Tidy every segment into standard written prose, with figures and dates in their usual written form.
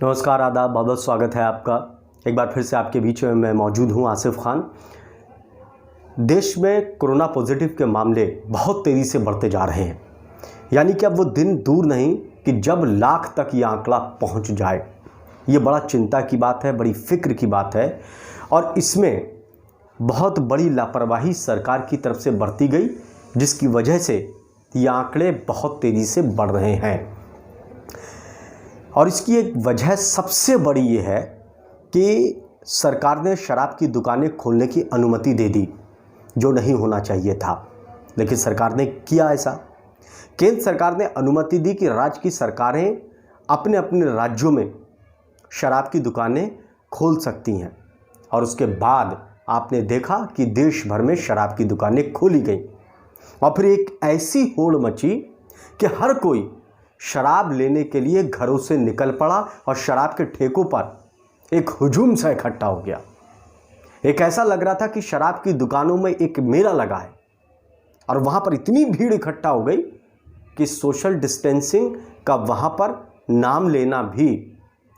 नमस्कार, आदाब, बहुत बहुत स्वागत है आपका। एक बार फिर से आपके बीच में मैं मौजूद हूं, आसिफ खान। देश में कोरोना पॉजिटिव के मामले बहुत तेज़ी से बढ़ते जा रहे हैं। यानी कि अब वो दिन दूर नहीं कि जब लाख तक ये आंकड़ा पहुंच जाए। ये बड़ा चिंता की बात है, बड़ी फिक्र की बात है और इसमें बहुत बड़ी लापरवाही सरकार की तरफ से बरती गई, जिसकी वजह से ये आंकड़े बहुत तेज़ी से बढ़ रहे हैं। और इसकी एक वजह सबसे बड़ी ये है कि सरकार ने शराब की दुकानें खोलने की अनुमति दे दी, जो नहीं होना चाहिए था। लेकिन सरकार ने किया ऐसा। केंद्र सरकार ने अनुमति दी कि राज्य की सरकारें अपने अपने राज्यों में शराब की दुकानें खोल सकती हैं। और उसके बाद आपने देखा कि देश भर में शराब की दुकानें खोली गई और फिर एक ऐसी होड़ मची कि हर कोई शराब लेने के लिए घरों से निकल पड़ा और शराब के ठेकों पर एक हुजूम सा इकट्ठा हो गया। एक ऐसा लग रहा था कि शराब की दुकानों में एक मेला लगा है और वहां पर इतनी भीड़ इकट्ठा हो गई कि सोशल डिस्टेंसिंग का वहां पर नाम लेना भी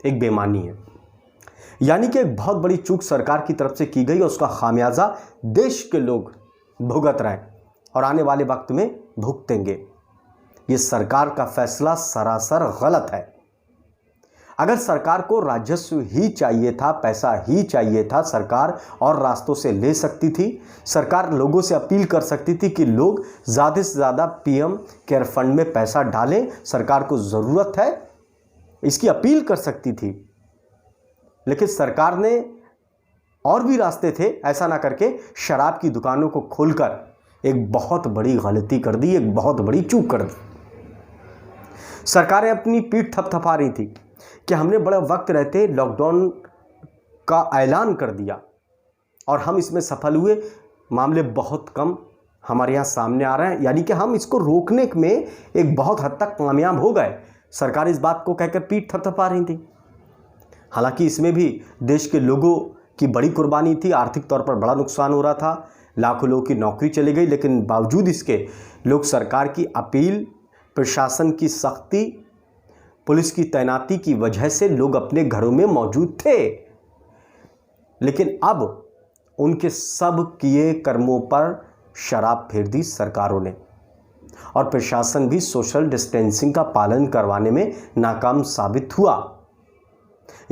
एक बेईमानी है। यानी कि एक बहुत बड़ी चूक सरकार की तरफ से की गई और उसका खामियाजा देश के लोग भुगत रहे हैं और आने वाले वक्त में भुगतेंगे। ये सरकार का फैसला सरासर गलत है। अगर सरकार को राजस्व ही चाहिए था, पैसा ही चाहिए था, सरकार और रास्तों से ले सकती थी। सरकार लोगों से अपील कर सकती थी कि लोग ज़्यादा से ज़्यादा पीएम केयर फंड में पैसा डालें, सरकार को ज़रूरत है, इसकी अपील कर सकती थी। लेकिन सरकार ने और भी रास्ते थे, ऐसा ना करके शराब की दुकानों को खोलकर एक बहुत बड़ी गलती कर दी, एक बहुत बड़ी चूक कर दी। सरकारें अपनी पीठ थपथपा रही थी कि हमने बड़े वक्त रहते लॉकडाउन का ऐलान कर दिया और हम इसमें सफल हुए। मामले बहुत कम हमारे यहाँ सामने आ रहे हैं, यानी कि हम इसको रोकने में एक बहुत हद तक कामयाब हो गए। सरकार इस बात को कहकर पीठ थपथपा रही थी। हालांकि इसमें भी देश के लोगों की बड़ी कुर्बानी थी, आर्थिक तौर पर बड़ा नुकसान हो रहा था, लाखों लोगों की नौकरी चली गई। लेकिन बावजूद इसके लोग सरकार की अपील, प्रशासन की सख्ती, पुलिस की तैनाती की वजह से लोग अपने घरों में मौजूद थे। लेकिन अब उनके सब किए कर्मों पर शराब फेर दी सरकारों ने और प्रशासन भी सोशल डिस्टेंसिंग का पालन करवाने में नाकाम साबित हुआ।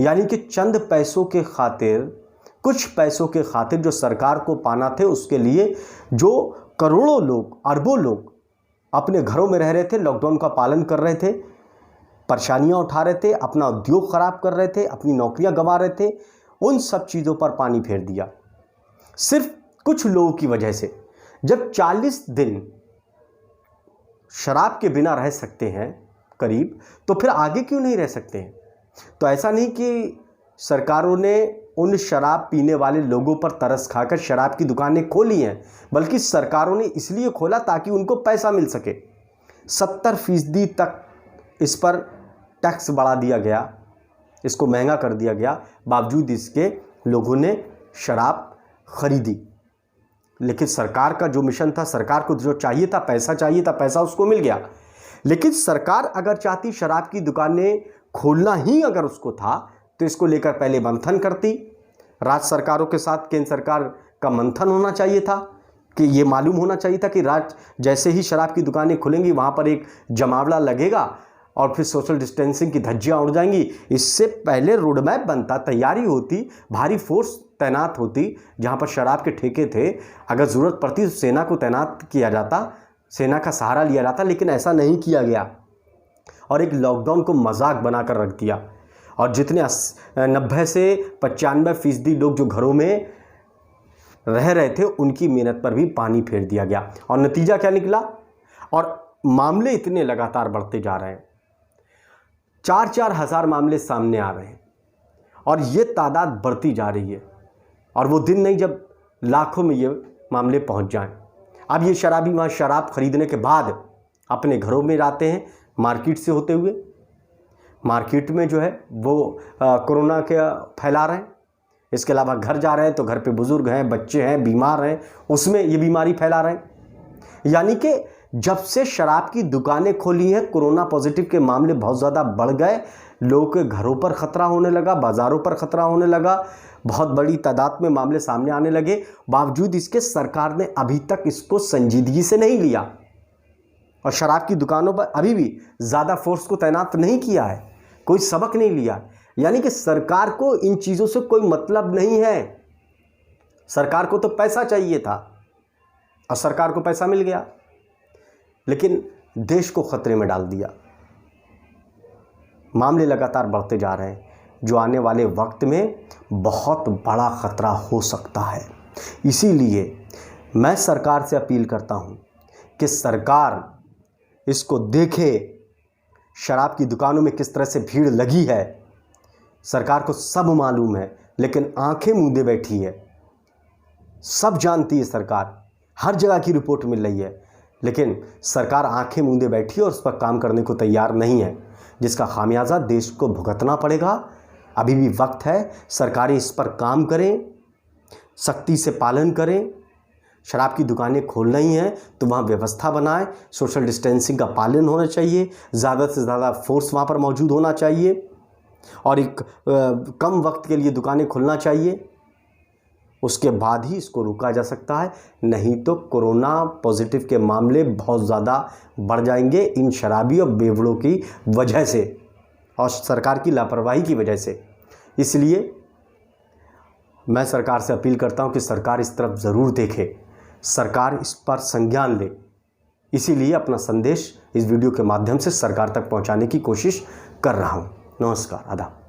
यानी कि चंद पैसों के खातिर, कुछ पैसों के खातिर जो सरकार को पाना थे, उसके लिए जो करोड़ों लोग, अरबों लोग अपने घरों में रह रहे थे, लॉकडाउन का पालन कर रहे थे, परेशानियां उठा रहे थे, अपना उद्योग खराब कर रहे थे, अपनी नौकरियां गंवा रहे थे, उन सब चीज़ों पर पानी फेर दिया सिर्फ कुछ लोगों की वजह से। जब 40 दिन शराब के बिना रह सकते हैं करीब, तो फिर आगे क्यों नहीं रह सकते हैं? तो ऐसा नहीं कि सरकारों ने उन शराब पीने वाले लोगों पर तरस खाकर शराब की दुकानें खोली हैं, बल्कि सरकारों ने इसलिए खोला ताकि उनको पैसा मिल सके। 70% तक इस पर टैक्स बढ़ा दिया गया, इसको महंगा कर दिया गया। बावजूद इसके लोगों ने शराब खरीदी। लेकिन सरकार का जो मिशन था, सरकार को जो चाहिए था, पैसा चाहिए था, पैसा उसको मिल गया। लेकिन सरकार अगर चाहती शराब की दुकानें खोलना ही अगर उसको था, तो इसको लेकर पहले मंथन करती। राज्य सरकारों के साथ केंद्र सरकार का मंथन होना चाहिए था कि ये मालूम होना चाहिए था कि राज्य जैसे ही शराब की दुकानें खुलेंगी, वहाँ पर एक जमावड़ा लगेगा और फिर सोशल डिस्टेंसिंग की धज्जियाँ उड़ जाएंगी। इससे पहले रोड मैप बनता, तैयारी होती, भारी फोर्स तैनात होती। जहाँ पर शराब के ठेके थे, अगर ज़रूरत पड़ती तो सेना को तैनात किया जाता, सेना का सहारा लिया जाता। लेकिन ऐसा नहीं किया गया और एक लॉकडाउन को मजाक बनाकर रख दिया। और जितने 90 से 95% लोग जो घरों में रह रहे थे, उनकी मेहनत पर भी पानी फेर दिया गया। और नतीजा क्या निकला? और मामले इतने लगातार बढ़ते जा रहे हैं, 4-4 हज़ार मामले सामने आ रहे हैं और ये तादाद बढ़ती जा रही है। और वो दिन नहीं जब लाखों में ये मामले पहुंच जाएं। अब ये शराबी वहाँ शराब खरीदने के बाद अपने घरों में आते हैं, मार्केट से होते हुए। मार्केट में जो है वो कोरोना के फैला रहे हैं। इसके अलावा घर जा रहे हैं तो घर पे बुजुर्ग हैं, बच्चे हैं, बीमार हैं, उसमें ये बीमारी फैला रहे हैं। यानी कि जब से शराब की दुकानें खोली हैं, कोरोना पॉजिटिव के मामले बहुत ज़्यादा बढ़ गए, लोगों के घरों पर खतरा होने लगा, बाज़ारों पर खतरा होने लगा, बहुत बड़ी तादाद में मामले सामने आने लगे। बावजूद इसके सरकार ने अभी तक इसको संजीदगी से नहीं लिया और शराब की दुकानों पर अभी भी ज़्यादा फोर्स को तैनात नहीं किया है, कोई सबक नहीं लिया। यानी कि सरकार को इन चीज़ों से कोई मतलब नहीं है। सरकार को तो पैसा चाहिए था और सरकार को पैसा मिल गया, लेकिन देश को खतरे में डाल दिया। मामले लगातार बढ़ते जा रहे हैं, जो आने वाले वक्त में बहुत बड़ा खतरा हो सकता है। इसीलिए मैं सरकार से अपील करता हूं कि सरकार इसको देखे। शराब की दुकानों में किस तरह से भीड़ लगी है, सरकार को सब मालूम है, लेकिन आंखें मूंदे बैठी है। सब जानती है सरकार, हर जगह की रिपोर्ट मिल रही है, लेकिन सरकार आंखें मूंदे बैठी है और उस पर काम करने को तैयार नहीं है, जिसका खामियाजा देश को भुगतना पड़ेगा। अभी भी वक्त है, सरकारें इस पर काम करें, सख्ती से पालन करें। शराब की दुकानें खोलना ही हैं तो वहाँ व्यवस्था बनाएं, सोशल डिस्टेंसिंग का पालन होना चाहिए, ज़्यादा से ज़्यादा फोर्स वहाँ पर मौजूद होना चाहिए और एक कम वक्त के लिए दुकानें खुलना चाहिए। उसके बाद ही इसको रोका जा सकता है, नहीं तो कोरोना पॉजिटिव के मामले बहुत ज़्यादा बढ़ जाएंगे इन शराबी और बेवड़ों की वजह से और सरकार की लापरवाही की वजह से। इसलिए मैं सरकार से अपील करता हूं कि सरकार इस तरफ ज़रूर देखे, सरकार इस पर संज्ञान ले। इसीलिए अपना संदेश इस वीडियो के माध्यम से सरकार तक पहुंचाने की कोशिश कर रहा हूं। नमस्कार, आदाब।